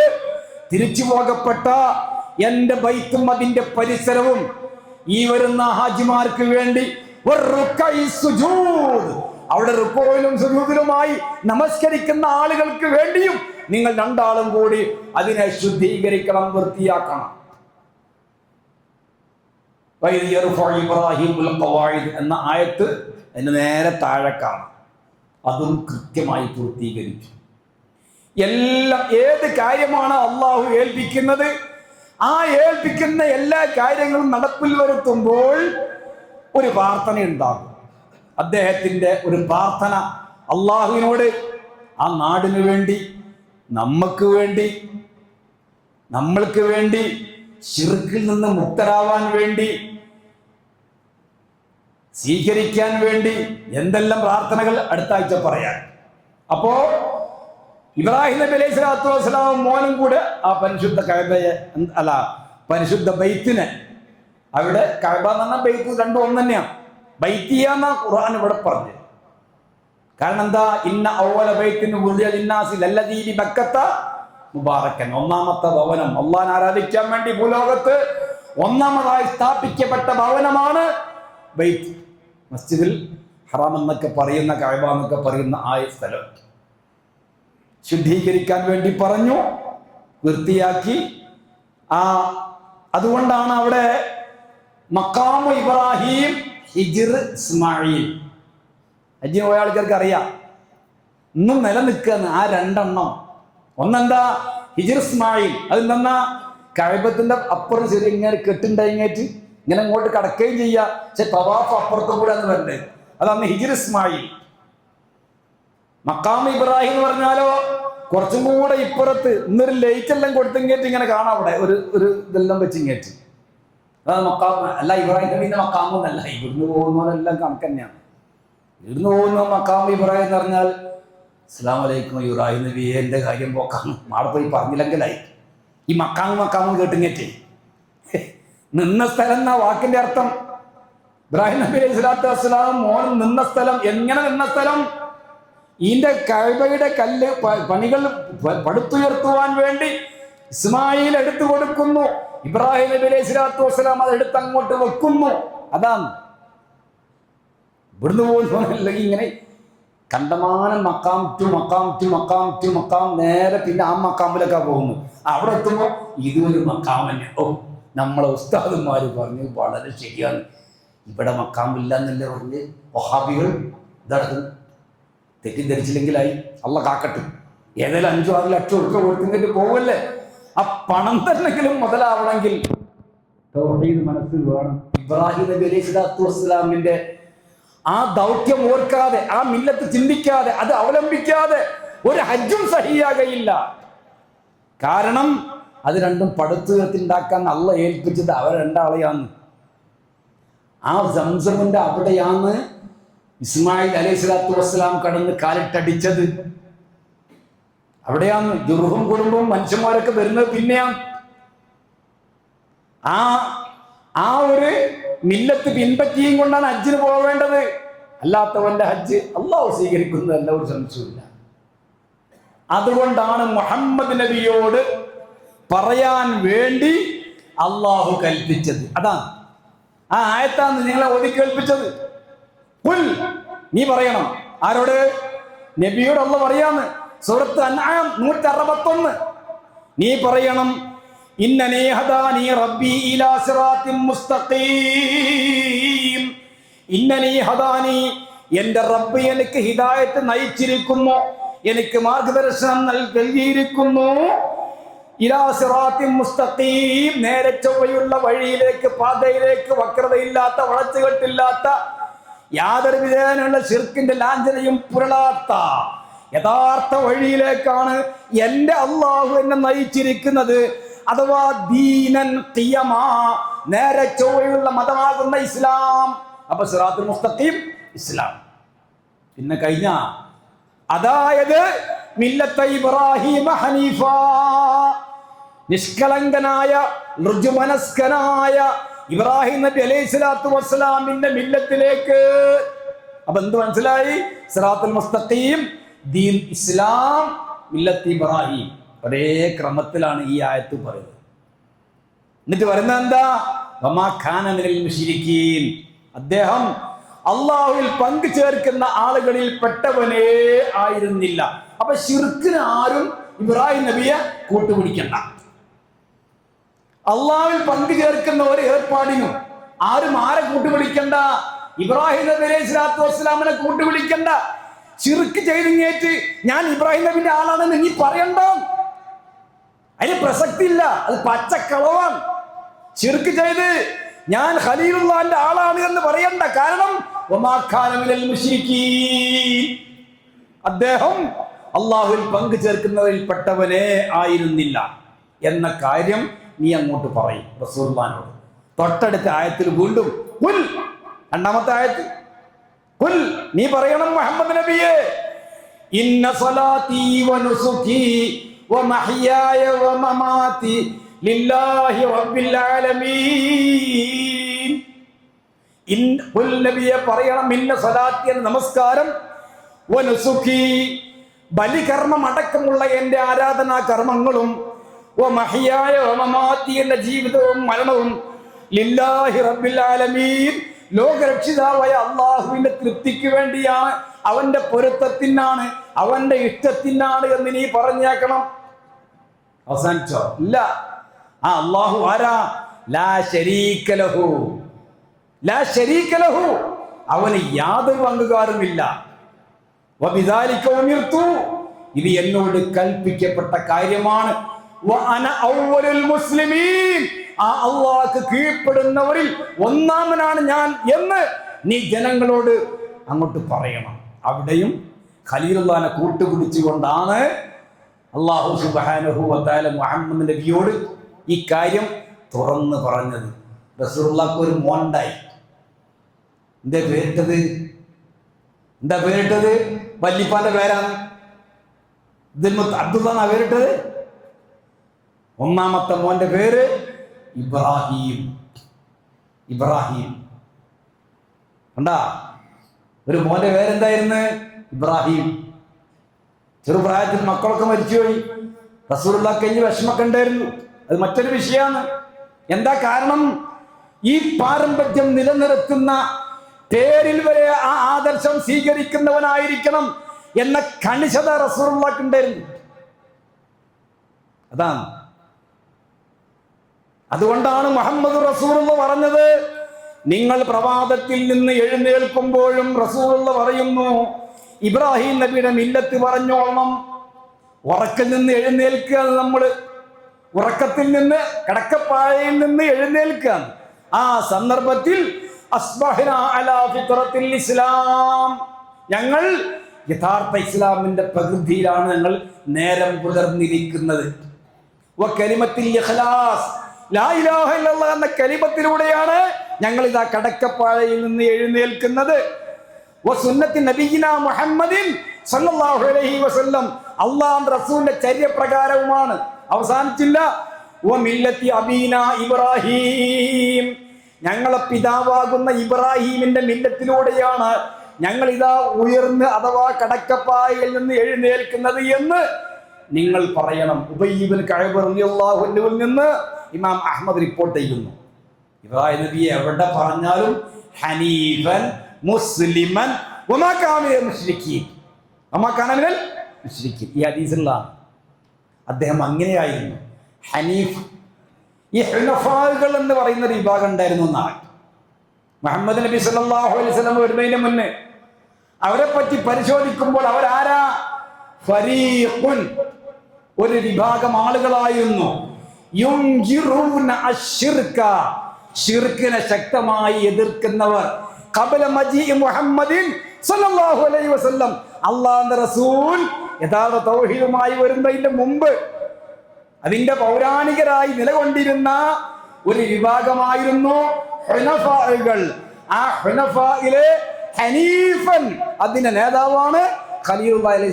S1: തിരിച്ചു പോകപ്പെട്ട എൻ്റെ ബൈത്തും അതിന്റെ പരിസരവും ഈ വരുന്ന ഹാജിമാർക്ക് വേണ്ടി അവിടെ റുക്കോയിലും സുജൂദിലുമായി നമസ്കരിക്കുന്ന ആളുകൾക്ക് വേണ്ടിയും നിങ്ങൾ രണ്ടാളും കൂടി അതിനെ ശുദ്ധീകരിക്കണം, വൃത്തിയാക്കണം. എന്ന ആയത്ത് അതിന് നേരെ താഴെക്കാണ്. അതും കൃത്യമായി പൂർത്തീകരിച്ചു. എല്ലാം, ഏത് കാര്യമാണ് അള്ളാഹു ഏൽപ്പിക്കുന്നത്, ആ ഏൽപ്പിക്കുന്ന എല്ലാ കാര്യങ്ങളും നടപ്പിൽ വരുത്തുമ്പോൾ ഒരു പ്രാർത്ഥന ഉണ്ടാകും. അദ്ദേഹത്തിന്റെ ഒരു പ്രാർത്ഥന അള്ളാഹുവിനോട്, ആ നാടിനു വേണ്ടി, നമ്മൾക്ക് വേണ്ടി, നമ്മൾക്ക് വേണ്ടി, ശിർക്കിൽ നിന്ന് മുക്തരാവാൻ വേണ്ടി, സ്വീകരിക്കാൻ വേണ്ടി എന്തെല്ലാം പ്രാർത്ഥനകൾ അടുത്ത ആഴ്ച പറയാൻ. അപ്പോ ഇബ്രാഹിം നബി അലൈഹി സ്വലാത്തു വസ്സലാമും മോനും കൂടെ ആ പരിശുദ്ധ കഅബയെ, അല്ല പരിശുദ്ധ ബൈത്തിനെ, അവിടെ കഅബ എന്ന് പറഞ്ഞാൽ ബൈത്ത് രണ്ടും ഒന്ന് തന്നെയാണ്. ബൈത്തിയ എന്ന ഖുർആൻ ഇവിടെ പറഞ്ഞു. കാരണം എന്താ? ഇന്ന അവ്വല ബൈത്തിൻ വുദിഅ ലിന്നാസി ലല്ലദീ ബിബക്കത്ത മുബാറക്കൻ, ഒന്നാമത്തെ ഭവനം, അല്ലാഹുവിനെ ആരാധിക്കാൻ വേണ്ടി ഭൂലോകത്ത് ഒന്നാമതായി സ്ഥാപിക്കപ്പെട്ട ഭവനമാണ് ബൈത്ത്. മസ്ജിദുൽ ഹറാം എന്നൊക്കെ പറയുന്ന, കഅബ എന്നൊക്കെ പറയുന്ന ആ സ്ഥലം ശുദ്ധീകരിക്കാൻ വേണ്ടി പറഞ്ഞു, വൃത്തിയാക്കി. അതുകൊണ്ടാണ് അവിടെ മഖാമു ഇബ്രാഹിം, ഹിജ്ർ ഇസ്മായിൽ. ഹജ്ജിന് പോയ ആൾക്കാർക്ക് അറിയാം, ഇന്നും നിലനിൽക്കുന്ന ആ രണ്ടെണ്ണം. ഒന്നെന്താ? ഹിജ്ർ ഇസ്മായിൽ. അതെന്തെന്നാ? കഅബത്തിന്റെ അപ്പുറം ശരി ഇങ്ങനെ കെട്ടുണ്ടായിട്ട് ഇങ്ങനെ അങ്ങോട്ട് കടക്കുകയും ചെയ്യുക, പക്ഷെ തവാഫ് അപ്പുറത്തും കൂടെ എന്ന് പറഞ്ഞത്. അതാണ് ഹിജ്ർ ഇസ്മായിൽ. മഖാം ഇബ്രാഹിം എന്ന് പറഞ്ഞാലോ കുറച്ചും കൂടെ ഇപ്പുറത്ത്. ഇന്നൊരു ലൈറ്റ് എല്ലാം കൊടുത്തിങ്ങേറ്റ് ഇങ്ങനെ കാണാം, അവിടെ ഒരു ഇതെല്ലാം വെച്ചിങ്ങേറ്റ്. അതാണ് മഖാം. അല്ല ഇബ്രാഹിം നബീന്റെ മഖാമൊന്നല്ല, ഇവിടുന്ന് പോകുന്നവരെല്ലാം കണക്ക് തന്നെയാണ്. ഇവിടുന്ന് പോകുന്ന മഖാം ഇബ്രാഹിം എന്ന് പറഞ്ഞാൽ അസ്സലാമു അലൈക്കും ഇബ്രാഹിം നബി, എൻ്റെ കാര്യം പോക്കാണ്, അവിടെ പോയി പറഞ്ഞില്ലെങ്കിലായി. ഈ മക്കാമും കേട്ടിങ്ങേറ്റ് നിന്ന സ്ഥലം എന്നാ വാക്കിന്റെ അർത്ഥം. ഇബ്രാഹിം നബി അലൈഹി സ്വലാത്തു വസ്സലാം മോൻ നിന്ന സ്ഥലം. എങ്ങനെ നിന്ന സ്ഥലം? ഇതിന്റെ കഅബയുടെ കല്ല് പണികൾ പടുത്തുയർത്തുവാൻ വേണ്ടി ഇസ്മായിൽ എടുത്തു കൊടുക്കുന്നു. ഇബ്രാഹിം നബി അലൈഹി സ്വലാത്തു വസ്സലാം അത് എടുത്ത് അങ്ങോട്ട് വെക്കുന്നു. അതാണ് ഇവിടുന്ന് പോകുന്നല്ലെങ്കിൽ ഇങ്ങനെ കണ്ടമാനം മക്കാം ടു മക്കാം ടു മക്കാം ടു മക്കാം, നേരെ പിന്നെ ആ മക്കാമിലൊക്കെ പോകുന്നു. അവിടെ എത്തുമ്പോൾ ഇതൊരു മക്കാം തന്നെ. ഓ, നമ്മളെ ഉസ്താദന്മാർ പറഞ്ഞു വളരെ ശരിയാണ്, ഇവിടെ മക്കാമില്ല എന്നല്ലേ പറഞ്ഞ് വഹാബികൾ ഇതടക്കും. തെറ്റിദ്ധരിച്ചില്ലെങ്കിലായി, അള്ള കാക്കട്ടെ. ഏതായാലും 5-6 ലക്ഷം ഉറുപ്പിക കൊടുത്തിട്ട് പോവല്ലേ. ആ പണം തന്നെങ്കിലും മുതലാവണമെങ്കിൽ തൗഹീദ് മനസ്സിൽ വേണം. ഇബ്രാഹിം നബി അലൈഹി സ്വലാത്തു വസ്സലാമിന്റെ ആ ദൗത്യം ഓർക്കാതെ, ആ മില്ലത്ത് ചിന്തിക്കാതെ, അത് അവലംബിക്കാതെ ഒരു ഹജ്ജും സഹിയാകയില്ല. കാരണം അത് രണ്ടും പടുത്തുയർത്തിണ്ടാക്കാൻ അള്ള ഏൽപ്പിച്ചത് അവർ രണ്ടാളെയാന്ന്. ആ സംസമിന്റെ അവിടെയാണ് ഇസ്മായിൽ അലൈഹി സ്വലാത്തു വസ്സലാം കടന്ന് കാലിട്ടടിച്ചത്. അവിടെയാണ് ജുർഹും കുടുംബവും മനുഷ്യന്മാരൊക്കെ വരുന്നത്. പിന്നെയാണ് ആ ഒരു മില്ലത്ത് പിൻപറ്റിയും കൊണ്ടാണ് ഹജ്ജിന് പോവേണ്ടത്. അല്ലാത്തവന്റെ ഹജ്ജ് അള്ളാഹു സ്വീകരിക്കുന്നതല്ല, ഒരു സംശയമില്ല. അതുകൊണ്ടാണ് മുഹമ്മദ് നബിയോട് പറയാൻ വേണ്ടി അള്ളാഹു കൽപ്പിച്ചത്. അതാണ് ആ ആയത്താണ് നിങ്ങളെ ഓതി കേൾപ്പിച്ചത്. നീ പറയണം. ആരോട്? നബിയോട് അള്ളാഹു പറയാന്ന്. സൂറത്ത് അൻആം 161 നീ പറയണം, ഇന്നനീ ഹദാനി റബ്ബി ഇലാ സിറാത്തിൻ മുസ്തഖീം. ഇന്നനീ ഹദാനി, എൻ്റെ റബ്ബ് എനിക്ക് ഹിദായത്ത് നയിച്ചിരിക്കുന്നു, എനിക്ക് മാർഗദർശനം നൽകിയിരിക്കുന്നു. ഇലാ സിറാത്തിൻ മുസ്തഖീം, നേരെ ചൊവ്വയുള്ള വഴിയിലേക്ക്, പാതയിലേക്ക്, വക്രതയില്ലാത്ത, വളച്ചുകെട്ടില്ലാത്ത, യാതൊരു വിധേനയുള്ള ശിർക്കിന്റെ ലാഞ്ചനയും പുരളാത്ത യഥാർത്ഥ വഴിയിലേക്കാണ് എൻ്റെ അള്ളാഹു എന്നെ നയിച്ചിരിക്കുന്നത്. അഥവാ ദീനൻ ഖിയമാ, നേരെ ചൊവ്വയുള്ള മതമാകുന്ന ഇസ്ലാം. അപ്പൊ സിറാത്തുൽ മുസ്തഖീം ഇസ്ലാം. പിന്നെ കഴിഞ്ഞ, അതായത് മില്ലത്ത ഇബ്രാഹിം ഹനീഫ, നിഷ്കളങ്കനായ ഋജുമനസ്കനായ ഇബ്രാഹിം നബി അലൈഹി സ്വലാത്തു വസ്സലാമിന്റെ മില്ലത്തിലേക്ക്. അപ്പൊ എന്ത് മനസ്സിലായി? സിറാത്തുൽ മുസ്തഖീം, ദീൻ ഇസ്ലാം, മില്ലത്ത് ഇബ്രാഹിം. ഒരേ ക്രമത്തിലാണ് ഈ ആയത്ത് പറയുന്നത്. എന്നിട്ട് പറയുന്നത് എന്താ? വമാ ഖാന മിനൽ മുശ്രിക്കീൻ, അദ്ദേഹം അള്ളാഹുവിൽ പങ്കു ചേർക്കുന്ന ആളുകളിൽ പെട്ടവനേ ആയിരുന്നില്ല. അപ്പൊ ശിർക്കിന് ആരും ഇബ്രാഹിം നബിയെ കൂട്ടുപിടിക്കണ്ട. അള്ളാഹുവിൽ പങ്കു ചേർക്കുന്ന ഒരു ഏർപ്പാടിനും ആരും ആരെ കൂട്ടുപിടിക്കണ്ട? ഇബ്രാഹിം നബി അലൈഹി സ്വലാത്തു വസ്സലാമിനെ കൂട്ടുപിടിക്കണ്ട. ശിർക്ക് ചെയ്തിങ്ങേറ്റ് ഞാൻ ഇബ്രാഹിം നബിന്റെ ആളാണെന്ന് നീ പറയണ്ട. അതിന് പ്രസക്തി ഇല്ല, അത് പച്ചക്കളവാണ്. ശിർക്ക് ചെയ്ത് ഞാൻ ഖലീലുള്ളാഹിന്റെ ആളാണ് എന്ന് പറയണ്ട. കാരണം അദ്ദേഹം അള്ളാഹുവിൽ പങ്കു ചേർക്കുന്നവരിൽ പെട്ടവനേ ആയിരുന്നില്ല എന്ന കാര്യം നീ അങ്ങോട്ട് പറയും റസൂലുള്ളാഹിനോട്. തൊട്ടടുത്ത ആയത്തിൽ വീണ്ടും രണ്ടാമത്തെ ആയത്ത്, നീ പറയണം മുഹമ്മദ് നബിയെ, ഇന്ന സ്വലാത്തി വനുസുകി വമഹ്യായ വമമാതി ലില്ലാഹി റബ്ബിൽ ആലമീൻ. നബിയെ പറയണം, ഇന്ന സ്വലാത്തി എന്ന നമസ്കാരം, വനുസുകി ബലികർമ്മം അടക്കമുള്ള എൻ്റെ ആരാധനാ കർമ്മങ്ങളും, വമഹ്യായ വമമാതി എന്റെ ജീവിതവും മരണവും, ലില്ലാഹി റബ്ബിൽ ആലമീൻ ലോകരക്ഷിതാവായ അള്ളാഹുവിന്റെ തൃപ്തിക്ക് വേണ്ടിയാണ്, അവന്റെ പൊരുത്തത്തിനാണ്, അവന്റെ ഇഷ്ടത്തിനാണ് എന്ന് നീ പറഞ്ഞേക്കണം. അവസാനിച്ചോ? ഇല്ല. ആ അള്ളാഹു ആരാ? ലാ ശരീക ലഹു, ലാ ശരീക ലഹു, അവന് യാതൊരു പങ്കുകാരുമില്ല. വബിദാലിക ഉമിർതു, ഇത് എന്നോട് കൽപ്പിക്കപ്പെട്ട കാര്യമാണ്. വഅന അവ്വലുൽ മുസ്ലിമീൻ, ആ അള്ളാഹ്ക്ക് കീഴ്പ്പെടുന്നവരിൽ ഒന്നാമനാണ് ഞാൻ എന്ന് നീ ജനങ്ങളോട് അങ്ങോട്ട് പറയണം. അവിടെയും ഖലീലുള്ളാഹിനെ കൂട്ടുപിടിച്ചുകൊണ്ടാണ് അല്ലാഹു സുബ്ഹാനഹു വ തആല മുഹമ്മദ് നബിയോട് ഈ കാര്യം തുറന്ന് പറഞ്ഞത്. റസൂലുള്ളാഹിക്ക് ഒരു മോണ്ടായി. എന്താ പേരിട്ടത്? വല്ലിപ്പാന്റെ പേരാണ് അബ്ദുള്ള എന്നാ പേരിട്ടത്. ഒന്നാമത്തെ മോന്റെ പേര് ഇബ്രാഹിം. ഇബ്രാഹിം കണ്ടാ, ഒരു മോന്റെ പേരെന്തായിരുന്നു? ഇബ്രാഹിം. ചെറുപ്രായത്തിൽ മക്കളൊക്കെ മരിച്ചുപോയി. റസൂലുള്ളാഹിക്ക് കഴിഞ്ഞ് വിഷമൊക്കെ ഉണ്ടായിരുന്നു. അത് മറ്റൊരു വിഷയമാണ്. എന്താ കാരണം? ഈ പാരമ്പര്യം നിലനിർത്തുന്ന പേരിൽ വരെ ആ ആദർശം സ്വീകരിക്കുന്നവനായിരിക്കണം എന്ന കണിശത റസൂലുള്ളാഹിക്ക് ഉണ്ടായിരുന്നു. അതാണ്. അതുകൊണ്ടാണ് മുഹമ്മദ് റസൂലുള്ളാഹി പറഞ്ഞത്, നിങ്ങൾ പ്രഭാതത്തിൽ നിന്ന് എഴുന്നേൽക്കുമ്പോഴും റസൂലുള്ള പറയുന്നു ഇബ്രാഹിം നബിയുടെ മില്ലത്ത് പറഞ്ഞോളണം. ഉറക്കിൽ നിന്ന് എഴുന്നേൽക്കുക, നമ്മൾ ഉറക്കത്തിൽ നിന്ന് കിടക്കപ്പാഴയിൽ നിന്ന് എഴുന്നേൽക്കുക. ആ സന്ദർഭത്തിൽ അസ്ബഹ്നാ അലാ ഫിത്രത്തിൽ ഇസ്ലാം, ഞങ്ങൾ യഥാർത്ഥ ഇസ്ലാമിന്റെ പ്രകൃതിയിലാണ് ഞങ്ങൾ നേരം പുലർന്നിരിക്കുന്നത്. കലിമത്തിൽ ഇഖ്ലാസ്, ലാ ഇലാഹ ഇല്ലല്ലാഹ് എന്ന കലിമത്തിലൂടെയാണ് ഞങ്ങൾ ഇതാ കടക്കപ്പാഴയിൽ നിന്ന് എഴുന്നേൽക്കുന്നത്. സുന്നത്തി നബിയിനാ മുഹമ്മദിൻ സല്ലല്ലാഹു അലൈഹി വസല്ലം, അല്ലാഹുവിന്റെ റസൂലിന്റെ ചര്യപ്രകാരവുമാണ്. അവസാനിച്ചില്ല. മില്ലത്തി അബീനാ ഇബ്രാഹിം, ഞങ്ങളെ പിതാവാകുന്ന ഇബ്രാഹിമിന്റെ മില്ലത്തിലൂടെയാണ് ഞങ്ങൾ ഇതാ ഉയർന്ന് അഥവാ കടക്കപ്പായയിൽ നിന്ന് എഴുന്നേൽക്കുന്നത് എന്ന് നിങ്ങൾ പറയണം. ഉബയ്യ് ഇബ്നു കഅബ് റളിയല്ലാഹു അൻഹുവിൽ നിന്ന് ഇമാം അഹ്മദ് റിപ്പോർട്ട് ചെയ്യുന്നു. ഇബ്രാഹിം നബിയെ എവിടെ പറഞ്ഞാലും ഹനീഫൻ മുസ്ലിമൻ വമാ കാന മിനൽ മുശ്രിക്കീൻ, വമാ കാന മിനൽ മുശ്രിക്കീൻ. ഈ ഹദീസിലാണ് അദ്ദേഹം അങ്ങനെയായിരുന്നു, ഹനീഫ്. ഈ ഹുനഫാകൾ എന്ന് പറയുന്ന ഒരു വിഭാഗം ഉണ്ടായിരുന്നു എന്നാണ്. മുഹമ്മദ് നബി സല്ലല്ലാഹു അലൈഹി വസല്ലം വരുന്നതിന് മുന്നേ അവരെ പറ്റി പരിശോധിക്കുമ്പോൾ അവരാരാ? ഫരീഖുൻ, ഒരു വിഭാഗം ആളുകളായിരുന്നു. യുൻജിറൂന അശ്ശിർക, ശിർക്കിനെ ശക്തമായി എതിർക്കുന്നവർ. ഖബല മജീഇ മുഹമ്മദിൻ സല്ലല്ലാഹു അലൈഹി വസല്ലം, അല്ലാഹുവിന്റെ റസൂൽ യഥാർത്ഥ തൗഹീദുമായി വരുന്നതിന്റെ മുമ്പ് അതിന്റെ പൗരാണികരായി നിലകൊണ്ടിരുന്ന ഒരു വിഭാഗമായിരുന്നു ഹുനഫാകൾ. ആ ഹുനഫായിലെ ഹനീഫൻ, അതിന്റെ നേതാവാണ് ഖലീലുള്ളാഹി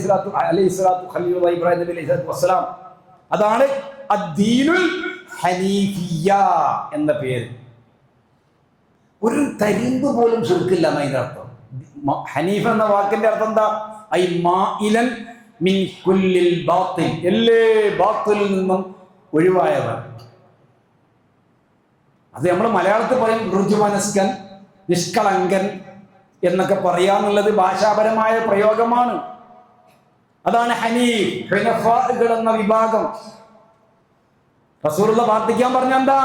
S1: ഖലീലുള്ളാഹി ഇബ്രാഹിം നബി അലൈഹി വസല്ലം. അതാണ് അദ്ദീനുൽ ഹനീഫിയ്യ എന്ന പേര്. ഒരു തരിമ്പ് പോലും ശിർക്കില്ല എന്നതിന്റെ അർത്ഥം. ഹനീഫ് എന്ന വാക്കിന്റെ അർത്ഥം എന്താ? ഐ മാഇലൻ മിൻ കുല്ലിൽ ബാത്തിൽ, എല്ലാ ബാത്തിലിൽ നിന്നും ഒഴിവായവൻ. അത് നമ്മൾ മലയാളത്തിൽ പറയും ഋജുമനസ്കൻ, നിഷ്കളങ്കൻ എന്നൊക്കെ പറയാന്നുള്ളത് ഭാഷാപരമായ പ്രയോഗമാണ്. അതാണ് ഹനീഫ്, ഹുനഫാകൾ എന്ന വിഭാഗം. റസൂലുള്ള പ്രാർത്ഥിക്കാൻ പറഞ്ഞ എന്താ?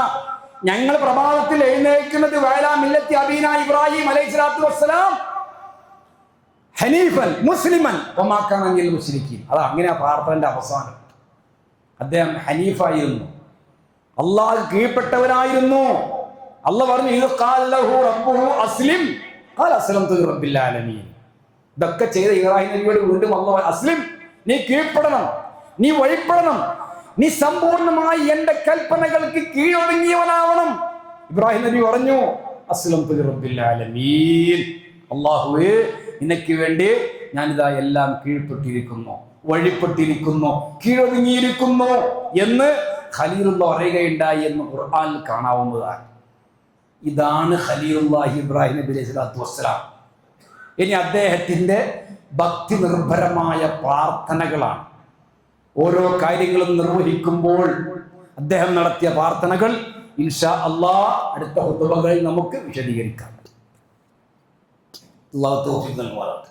S1: ഞങ്ങൾ പ്രഭാതത്തിൽ എഴുന്നേൽക്കുന്നത് വഅലാ മില്ലത്തി അബീനാ ഇബ്രാഹിം അലൈഹിസ്സലാത്തു വസ്സലാം ഹനീഫൻ മുസ്ലിമൻ വമാ കാന മിനൽ മുശ്രിക്കീൻ. അതാ അങ്ങനെ ആ പ്രാർത്ഥനയുടെ അവസാനം. അദ്ദേഹം ഹനീഫായിരുന്നു, അള്ളാഹ് കീഴ്പ്പെട്ടവനായിരുന്നു. അള്ളാഹ് പറഞ്ഞു ഇത് ഖാല ലഹു റബ്ബുഹു അസ്ലിം ഖാല അസ്ലംതു ലിറബ്ബിൽ ആലമീൻ. ഇതൊക്കെ ചെയ്ത ഇബ്രാഹിം നബിയോട് വീണ്ടും അള്ളാഹ് അസ്ലിം, നീ കീഴ്പ്പെടണം, നീ വഴിപ്പെടണം, നീ സമ്പൂർണമായി എന്റെ കൽപ്പനകൾക്ക് കീഴൊതുങ്ങിയവനാവണം. ഇബ്രാഹിം നബി പറഞ്ഞു അസ്ലംതു ലിറബ്ബിൽ ആലമീൻ, അല്ലാഹുവേ നിനക്ക് വേണ്ടി ഞാനിതാ എല്ലാം കീഴ്പ്പെട്ടിരിക്കുന്നു, വഴിപ്പെട്ടിരിക്കുന്നു, കീഴൊതുങ്ങിയിരിക്കുന്നു എന്ന് ഖലീലുള്ളാഹി പറയുകയുണ്ടായി എന്ന് ഖുർആനിൽ കാണാവുന്നതാണ്. ഇതാണ് ഖലീലുള്ളാഹി ഇബ്രാഹിം നബി അലൈഹി സ്വലാത്തു വസ്സലാം. ഇനി അദ്ദേഹത്തിന്റെ ഭക്തി നിർഭരമായ പ്രാർത്ഥനകളാണ്. ഓരോ കാര്യങ്ങളും നിർവഹിക്കുമ്പോൾ അദ്ദേഹം നടത്തിയ പ്രാർത്ഥനകൾ ഇൻഷാ അല്ലാഹ് അടുത്ത ഖുതുബകളിൽ നമുക്ക് വിശദീകരിക്കാം. അല്ലാഹു തൗഫീഖ് നൽകുമാറാകട്ടെ.